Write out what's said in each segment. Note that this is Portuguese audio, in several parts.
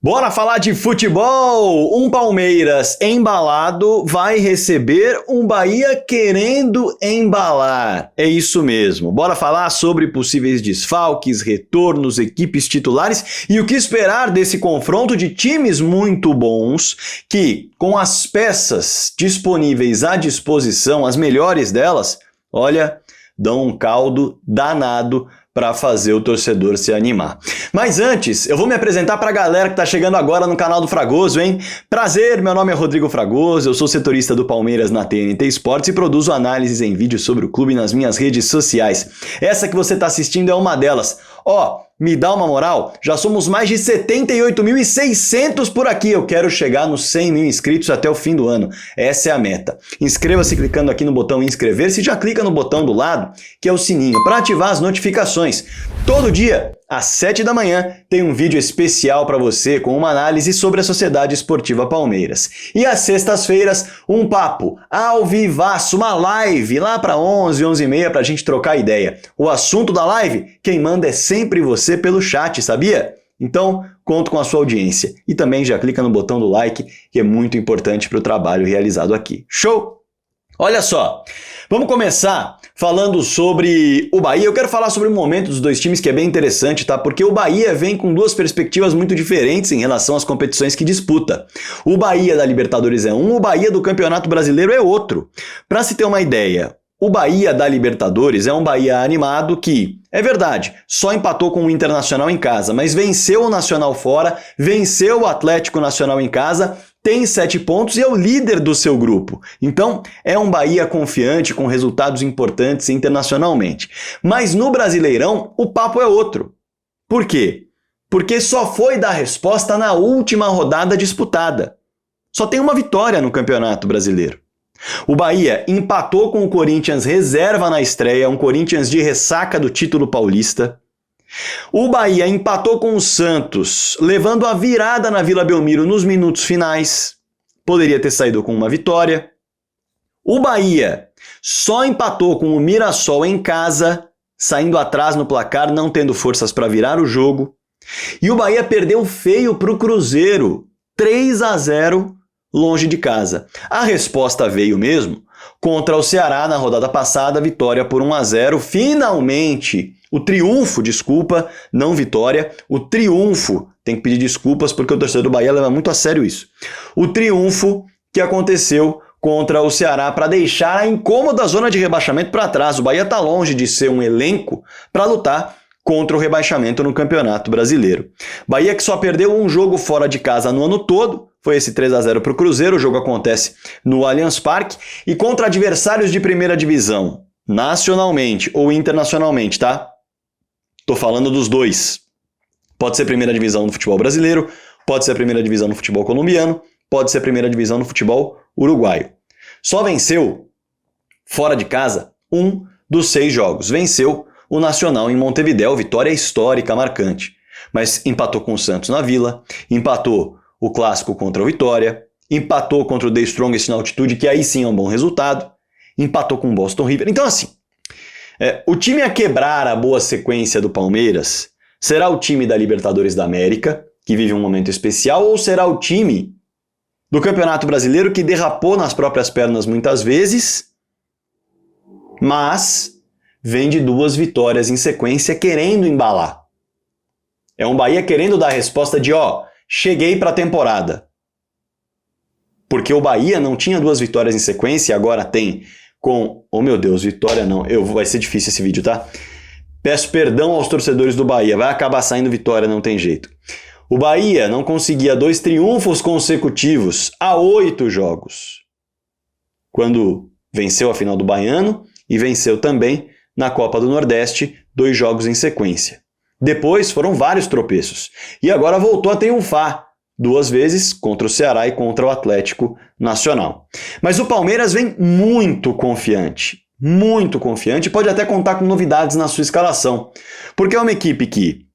Bora falar de futebol! Um Palmeiras embalado vai receber um Bahia querendo embalar. É isso mesmo. Bora falar sobre possíveis desfalques, retornos, equipes titulares e o que esperar desse confronto de times muito bons que, com as peças disponíveis à disposição, as melhores delas, olha, dão um caldo danado para fazer o torcedor se animar. Mas antes, eu vou me apresentar para a galera que está chegando agora no canal do Fragoso, hein? Prazer, meu nome é Rodrigo Fragoso, eu sou setorista do Palmeiras na TNT Esportes e produzo análises em vídeo sobre o clube nas minhas redes sociais. Essa que você está assistindo é uma delas. Me dá uma moral? Já somos mais de 78.600 por aqui. Eu quero chegar nos 100 mil inscritos até o fim do ano. Essa é a meta. Inscreva-se clicando aqui no botão inscrever-se e já clica no botão do lado, que é o sininho, para ativar as notificações. Todo dia, às 7 da manhã, tem um vídeo especial para você com uma análise sobre a Sociedade Esportiva Palmeiras. E às sextas-feiras, um papo ao vivaço, uma live lá para 11, 11h30 para a gente trocar ideia. O assunto da live, quem manda é sempre você pelo chat, sabia? Então, conto com a sua audiência. E também já clica no botão do like, que é muito importante para o trabalho realizado aqui. Show? Olha só, vamos começar falando sobre o Bahia. Eu quero falar sobre o momento dos dois times, que é bem interessante, tá? Porque o Bahia vem com duas perspectivas muito diferentes em relação às competições que disputa. O Bahia da Libertadores é um, o Bahia do Campeonato Brasileiro é outro. Para se ter uma ideia, o Bahia da Libertadores é um Bahia animado que, é verdade, só empatou com o Internacional em casa, mas venceu o Nacional fora, venceu o Atlético Nacional em casa, tem 7 pontos e é o líder do seu grupo. Então, é um Bahia confiante, com resultados importantes internacionalmente. Mas no Brasileirão, o papo é outro. Por quê? Porque só foi dar resposta na última rodada disputada. Só tem uma vitória no Campeonato Brasileiro. O Bahia empatou com o Corinthians reserva na estreia, um Corinthians de ressaca do título paulista. O Bahia empatou com o Santos, levando a virada na Vila Belmiro nos minutos finais. Poderia ter saído com uma vitória. O Bahia só empatou com o Mirassol em casa, saindo atrás no placar, não tendo forças para virar o jogo. E o Bahia perdeu feio para o Cruzeiro, 3-0 longe de casa. A resposta veio mesmo contra o Ceará na rodada passada, vitória por 1-0. Finalmente, o triunfo, desculpa, não vitória, o triunfo, tem que pedir desculpas porque o torcedor do Bahia leva muito a sério isso. O triunfo que aconteceu contra o Ceará para deixar a incômoda zona de rebaixamento para trás. O Bahia está longe de ser um elenco para lutar contra o rebaixamento no Campeonato Brasileiro. Bahia que só perdeu um jogo fora de casa no ano todo, foi esse 3-0 para o Cruzeiro, o jogo acontece no Allianz Parque, e contra adversários de primeira divisão, nacionalmente ou internacionalmente, tá? Tô falando dos dois. Pode ser primeira divisão no futebol brasileiro, pode ser primeira divisão no futebol colombiano, pode ser primeira divisão no futebol uruguaio. Só venceu, fora de casa, um dos 6 jogos. Venceu o Nacional em Montevidéu, vitória histórica marcante. Mas empatou com o Santos na Vila, empatou o clássico contra o Vitória, empatou contra o The Strongest na altitude, que aí sim é um bom resultado, empatou com o Boston River. Então assim, o time a quebrar a boa sequência do Palmeiras será o time da Libertadores da América, que vive um momento especial, ou será o time do Campeonato Brasileiro que derrapou nas próprias pernas muitas vezes, mas vem de 2 vitórias em sequência querendo embalar. É um Bahia querendo dar a resposta de cheguei para a temporada. Porque o Bahia não tinha 2 vitórias em sequência, agora tem com... Oh meu Deus, vitória não. Vai ser difícil esse vídeo, tá? Peço perdão aos torcedores do Bahia, vai acabar saindo vitória, não tem jeito. O Bahia não conseguia 2 triunfos consecutivos há 8 jogos. Quando venceu a final do Baiano e venceu também na Copa do Nordeste, 2 jogos em sequência. Depois foram vários tropeços. E agora voltou a triunfar 2 vezes contra o Ceará e contra o Atlético Nacional. Mas o Palmeiras vem muito confiante. Muito confiante. Pode até contar com novidades na sua escalação. Porque é uma equipe que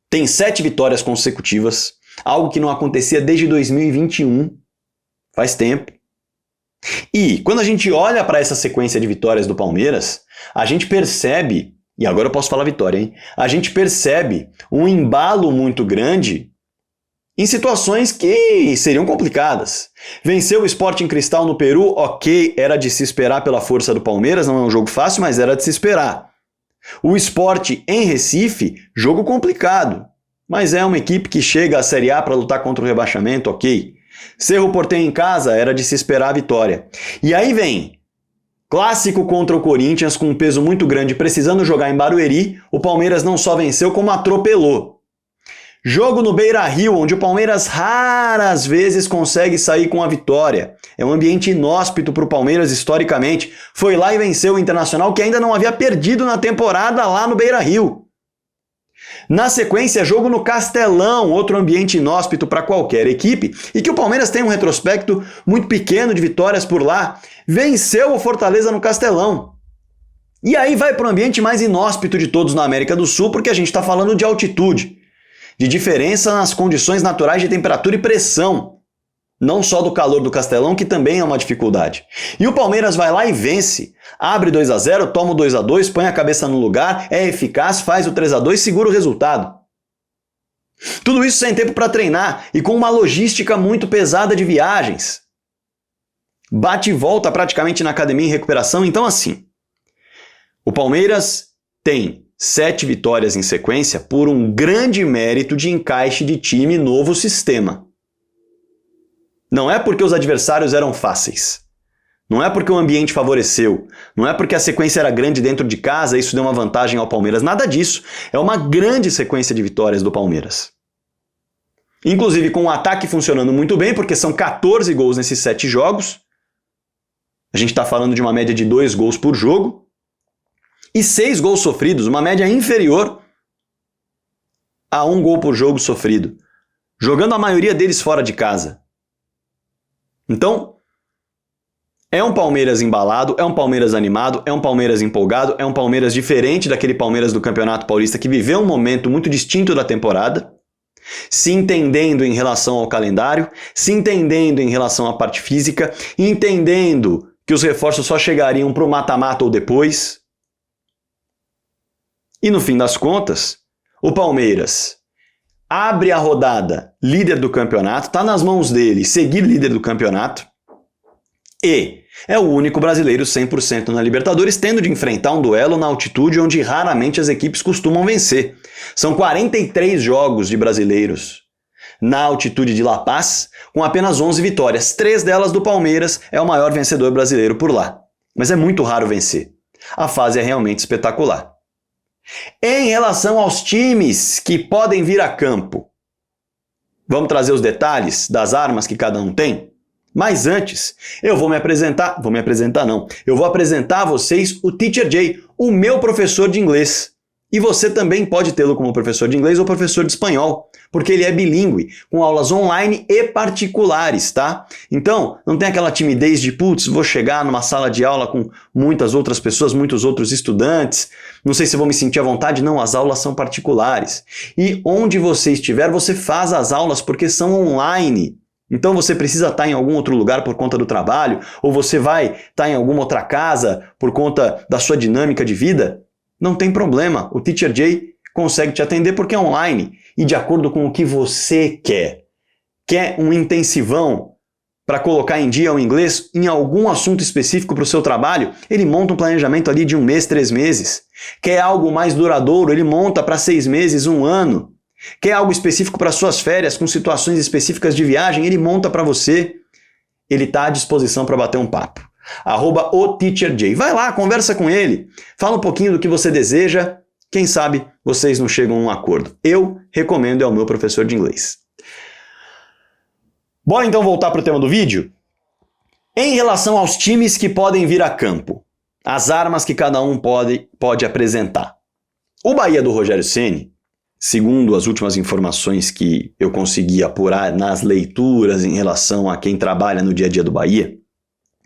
tem 7 vitórias consecutivas. Algo que não acontecia desde 2021. Faz tempo. E quando a gente olha para essa sequência de vitórias do Palmeiras, a gente percebe... E agora eu posso falar vitória, hein? A gente percebe um embalo muito grande em situações que seriam complicadas. Venceu o Sporting Cristal no Peru, ok, era de se esperar pela força do Palmeiras, não é um jogo fácil, mas era de se esperar. O Sport em Recife, jogo complicado, mas é uma equipe que chega à Série A para lutar contra o rebaixamento, ok. Cerro Porteño em casa, era de se esperar a vitória. E aí vem clássico contra o Corinthians com um peso muito grande, precisando jogar em Barueri, o Palmeiras não só venceu como atropelou. Jogo no Beira-Rio, onde o Palmeiras raras vezes consegue sair com a vitória. É um ambiente inóspito para o Palmeiras historicamente. Foi lá e venceu o Internacional, que ainda não havia perdido na temporada lá no Beira-Rio. Na sequência, jogo no Castelão, outro ambiente inóspito para qualquer equipe, e que o Palmeiras tem um retrospecto muito pequeno de vitórias por lá. Venceu o Fortaleza no Castelão. E aí vai para o ambiente mais inóspito de todos na América do Sul, porque a gente está falando de altitude, de diferença nas condições naturais de temperatura e pressão. Não só do calor do Castelão, que também é uma dificuldade. E o Palmeiras vai lá e vence. Abre 2-0, toma o 2-2, põe a cabeça no lugar, é eficaz, faz o 3-2, segura o resultado. Tudo isso sem tempo para treinar e com uma logística muito pesada de viagens. Bate e volta praticamente na academia em recuperação. Então assim, o Palmeiras tem 7 vitórias em sequência por um grande mérito de encaixe de time e novo sistema. Não é porque os adversários eram fáceis. Não é porque o ambiente favoreceu. Não é porque a sequência era grande dentro de casa e isso deu uma vantagem ao Palmeiras. Nada disso. É uma grande sequência de vitórias do Palmeiras. Inclusive com o ataque funcionando muito bem, porque são 14 gols nesses 7 jogos. A gente está falando de uma média de 2 gols por jogo. E 6 gols sofridos, uma média inferior a 1 gol por jogo sofrido. Jogando a maioria deles fora de casa. Então, é um Palmeiras embalado, é um Palmeiras animado, é um Palmeiras empolgado, é um Palmeiras diferente daquele Palmeiras do Campeonato Paulista que viveu um momento muito distinto da temporada, se entendendo em relação ao calendário, se entendendo em relação à parte física, entendendo que os reforços só chegariam para o mata-mata ou depois. E no fim das contas, o Palmeiras abre a rodada líder do campeonato, está nas mãos dele seguir líder do campeonato e é o único brasileiro 100% na Libertadores tendo de enfrentar um duelo na altitude onde raramente as equipes costumam vencer. São 43 jogos de brasileiros na altitude de La Paz com apenas 11 vitórias, 3 delas do Palmeiras, é o maior vencedor brasileiro por lá. Mas é muito raro vencer. A fase é realmente espetacular. Em relação aos times que podem vir a campo, vamos trazer os detalhes das armas que cada um tem? Mas antes, eu vou apresentar a vocês o Teacher Jay, o meu professor de inglês. E você também pode tê-lo como professor de inglês ou professor de espanhol, porque ele é bilíngue, com aulas online e particulares, tá? Então, não tem aquela timidez de, putz, vou chegar numa sala de aula com muitas outras pessoas, muitos outros estudantes, não sei se vou me sentir à vontade. Não, as aulas são particulares. E onde você estiver, você faz as aulas porque são online. Então você precisa estar em algum outro lugar por conta do trabalho, ou você vai estar em alguma outra casa por conta da sua dinâmica de vida. Não tem problema, o Teacher Jay consegue te atender porque é online e de acordo com o que você quer. Quer um intensivão para colocar em dia o inglês em algum assunto específico para o seu trabalho? Ele monta um planejamento ali de 1 mês, 3 meses. Quer algo mais duradouro? Ele monta para 6 meses, 1 ano. Quer algo específico para suas férias, com situações específicas de viagem? Ele monta para você. Ele está à disposição para bater um papo. @oteacherjay. Vai lá, conversa com ele, fala um pouquinho do que você deseja, quem sabe vocês não chegam a um acordo. Eu recomendo, é o meu professor de inglês. Bora então voltar para o tema do vídeo? Em relação aos times que podem vir a campo, as armas que cada um pode apresentar. O Bahia do Rogério Ceni, segundo as últimas informações que eu consegui apurar nas leituras em relação a quem trabalha no dia a dia do Bahia,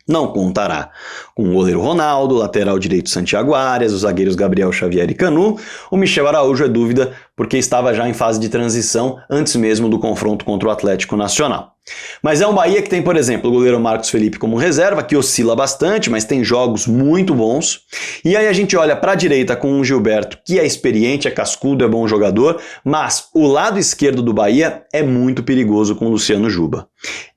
não contará com o goleiro Ronaldo, o lateral direito Santiago Arias, os zagueiros Gabriel Xavier e Canu. O Michel Araújo é dúvida porque estava já em fase de transição antes mesmo do confronto contra o Atlético Nacional. Mas é um Bahia que tem, por exemplo, o goleiro Marcos Felipe como reserva, que oscila bastante, mas tem jogos muito bons. E aí a gente olha para a direita com o Gilberto, que é experiente, é cascudo, é bom jogador, mas o lado esquerdo do Bahia é muito perigoso com o Luciano Juba.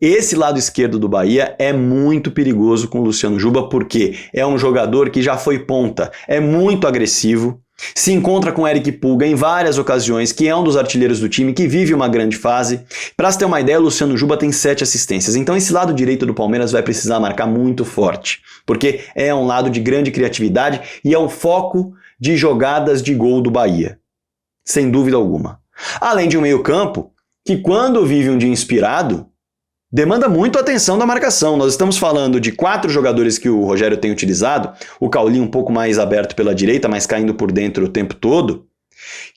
Esse lado esquerdo do Bahia é muito perigoso com o Luciano Juba porque é um jogador que já foi ponta, é muito agressivo, se encontra com Eric Pulga em várias ocasiões, que é um dos artilheiros do time, que vive uma grande fase. Para você ter uma ideia, o Luciano Juba tem 7 assistências. Então esse lado direito do Palmeiras vai precisar marcar muito forte, porque é um lado de grande criatividade e é um foco de jogadas de gol do Bahia, sem dúvida alguma. Além de um meio-campo que, quando vive um dia inspirado, demanda muito a atenção da marcação. Nós estamos falando de 4 jogadores que o Rogério tem utilizado, o Cauli um pouco mais aberto pela direita, mas caindo por dentro o tempo todo,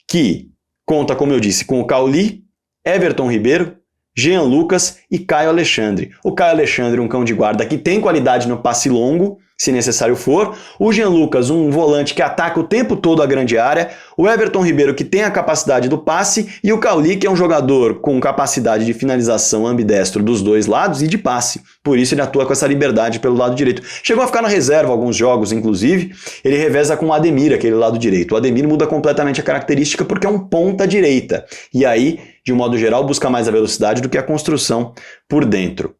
que conta, como eu disse, com o Cauli, Everton Ribeiro, Jean Lucas e Caio Alexandre. O Caio Alexandre, um cão de guarda que tem qualidade no passe longo, se necessário for. O Jean Lucas, um volante que ataca o tempo todo a grande área. O Everton Ribeiro, que tem a capacidade do passe. E o Cauli, que é um jogador com capacidade de finalização ambidestro dos dois lados e de passe. Por isso ele atua com essa liberdade pelo lado direito. Chegou a ficar na reserva alguns jogos, inclusive. Ele reveza com o Ademir, aquele lado direito. O Ademir muda completamente a característica porque é um ponta direita. E aí, de um modo geral, busca mais a velocidade do que a construção por dentro.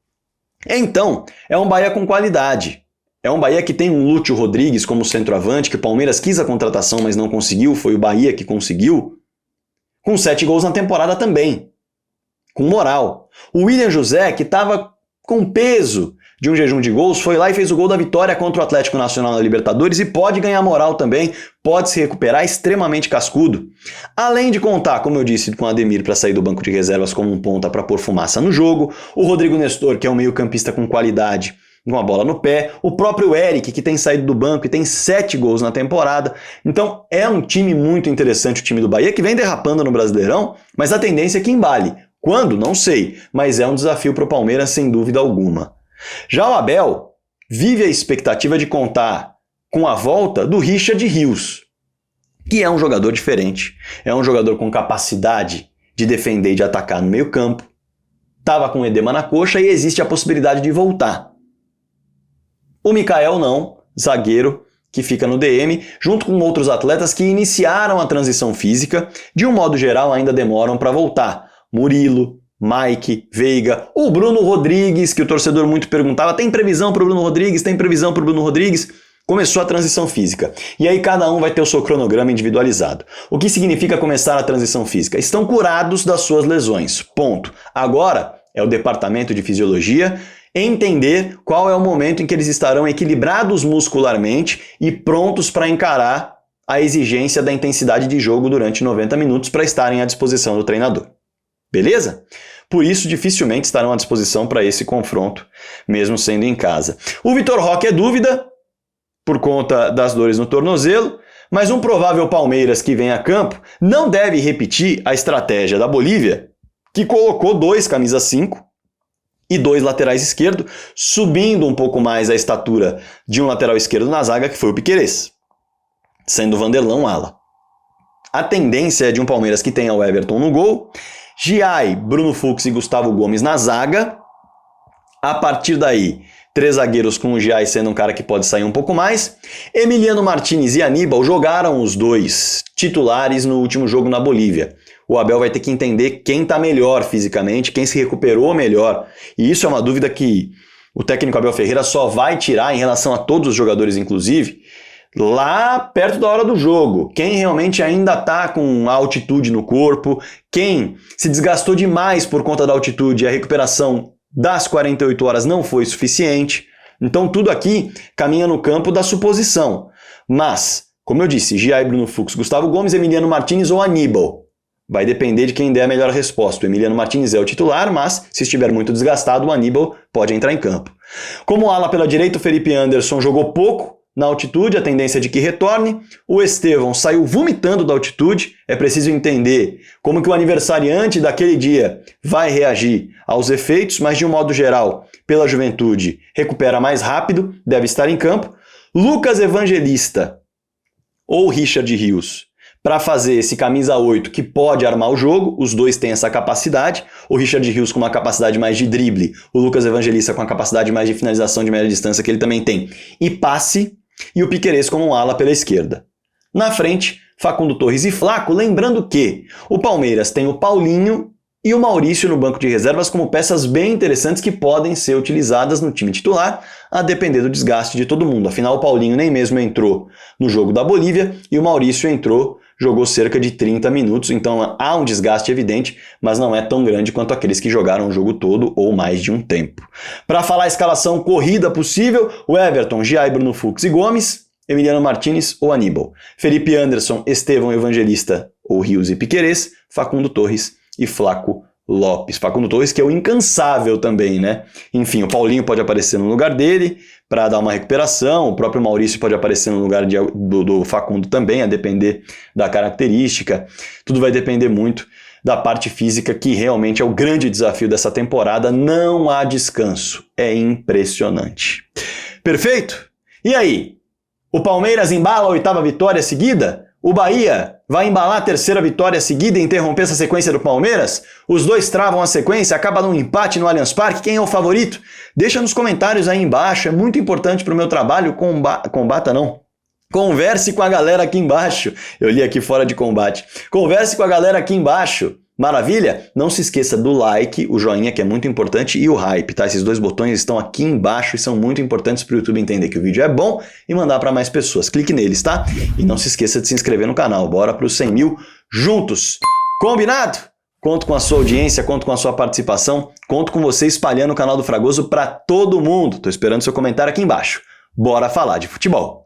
Então, é um Bahia com qualidade. É um Bahia que tem um Lúcio Rodrigues como centroavante, que o Palmeiras quis a contratação, mas não conseguiu, foi o Bahia que conseguiu, com 7 gols na temporada também, com moral. O William José, que estava com peso de um jejum de gols, foi lá e fez o gol da vitória contra o Atlético Nacional na Libertadores e pode ganhar moral também, pode se recuperar, extremamente cascudo. Além de contar, como eu disse, com o Ademir para sair do banco de reservas como um ponta para pôr fumaça no jogo, o Rodrigo Nestor, que é um meio-campista com qualidade, com a bola no pé, o próprio Eric, que tem saído do banco e tem 7 gols na temporada. Então é um time muito interessante, o time do Bahia, que vem derrapando no Brasileirão, mas a tendência é que embale. Quando? Não sei, mas é um desafio para o Palmeiras sem dúvida alguma. Já o Abel vive a expectativa de contar com a volta do Richard Rios, que é um jogador diferente, é um jogador com capacidade de defender e de atacar no meio campo, estava com edema na coxa e existe a possibilidade de voltar. O Mikael não, zagueiro, que fica no DM, junto com outros atletas que iniciaram a transição física, de um modo geral ainda demoram para voltar. Murilo, Mike, Veiga, o Bruno Rodrigues, que o torcedor muito perguntava, tem previsão para o Bruno Rodrigues? Tem previsão para o Bruno Rodrigues? Começou a transição física. E aí cada um vai ter o seu cronograma individualizado. O que significa começar a transição física? Estão curados das suas lesões. Ponto. Agora é o departamento de fisiologia entender qual é o momento em que eles estarão equilibrados muscularmente e prontos para encarar a exigência da intensidade de jogo durante 90 minutos para estarem à disposição do treinador. Beleza? Por isso, dificilmente estarão à disposição para esse confronto, mesmo sendo em casa. O Vitor Roque é dúvida, por conta das dores no tornozelo, mas um provável Palmeiras que vem a campo não deve repetir a estratégia da Bolívia, que colocou 2 camisa 5, e 2 laterais esquerdos, subindo um pouco mais a estatura de um lateral esquerdo na zaga, que foi o Piquerez, sendo o Vanderlão ala. A tendência é de um Palmeiras que tenha o Everton no gol, Giai, Bruno Fux e Gustavo Gomes na zaga. A partir daí, 3 zagueiros com o Giai sendo um cara que pode sair um pouco mais. Emiliano Martínez e Aníbal jogaram os 2 titulares no último jogo na Bolívia. O Abel vai ter que entender quem está melhor fisicamente, quem se recuperou melhor. E isso é uma dúvida que o técnico Abel Ferreira só vai tirar em relação a todos os jogadores, inclusive, lá perto da hora do jogo. Quem realmente ainda está com altitude no corpo, quem se desgastou demais por conta da altitude e a recuperação das 48 horas não foi suficiente. Então tudo aqui caminha no campo da suposição. Mas, como eu disse, Giai, Bruno Fux, Gustavo Gomes, Emiliano Martínez ou Aníbal. Vai depender de quem der a melhor resposta. O Emiliano Martínez é o titular, mas se estiver muito desgastado, o Aníbal pode entrar em campo. Como ala pela direita, o Felipe Anderson jogou pouco na altitude, a tendência é de que retorne. O Estevão saiu vomitando da altitude. É preciso entender como que o aniversariante daquele dia vai reagir aos efeitos, mas de um modo geral, pela juventude, recupera mais rápido, deve estar em campo. Lucas Evangelista ou Richard Rios para fazer esse camisa 8 que pode armar o jogo, os dois têm essa capacidade, o Richard Rios com uma capacidade mais de drible, o Lucas Evangelista com uma capacidade mais de finalização de média distância que ele também tem, e passe, e o Piquerez como um ala pela esquerda. Na frente, Facundo Torres e Flaco, lembrando que o Palmeiras tem o Paulinho e o Maurício no banco de reservas como peças bem interessantes que podem ser utilizadas no time titular, a depender do desgaste de todo mundo. Afinal, o Paulinho nem mesmo entrou no jogo da Bolívia e o Maurício jogou cerca de 30 minutos, então há um desgaste evidente, mas não é tão grande quanto aqueles que jogaram o jogo todo ou mais de um tempo. Para falar a escalação corrida possível, o Everton, Giai, Bruno Fux e Gomes, Emiliano Martinez ou Aníbal, Felipe Anderson, Estevão Evangelista ou Rios e Piquerez, Facundo Torres e Flaco Lopes. Facundo Torres que é o incansável também, né? Enfim, o Paulinho pode aparecer no lugar dele para dar uma recuperação, o próprio Maurício pode aparecer no lugar do Facundo também, a depender da característica. Tudo vai depender muito da parte física, que realmente é o grande desafio dessa temporada. Não há descanso. É impressionante. Perfeito? E aí? O Palmeiras embala a 8ª vitória seguida? O Bahia vai embalar a 3ª vitória seguida e interromper essa sequência do Palmeiras? Os dois travam a sequência, acaba num empate no Allianz Parque. Quem é o favorito? Deixa nos comentários aí embaixo, é muito importante para o meu trabalho. Converse com a galera aqui embaixo. Eu li aqui fora de combate. Converse com a galera aqui embaixo. Maravilha? Não se esqueça do like, o joinha que é muito importante e o hype, tá? Esses dois botões estão aqui embaixo e são muito importantes para o YouTube entender que o vídeo é bom e mandar para mais pessoas. Clique neles, tá? E não se esqueça de se inscrever no canal. Bora para os 100 mil juntos. Combinado? Conto com a sua audiência, conto com a sua participação, conto com você espalhando o canal do Fragoso para todo mundo. Tô esperando seu comentário aqui embaixo. Bora falar de futebol.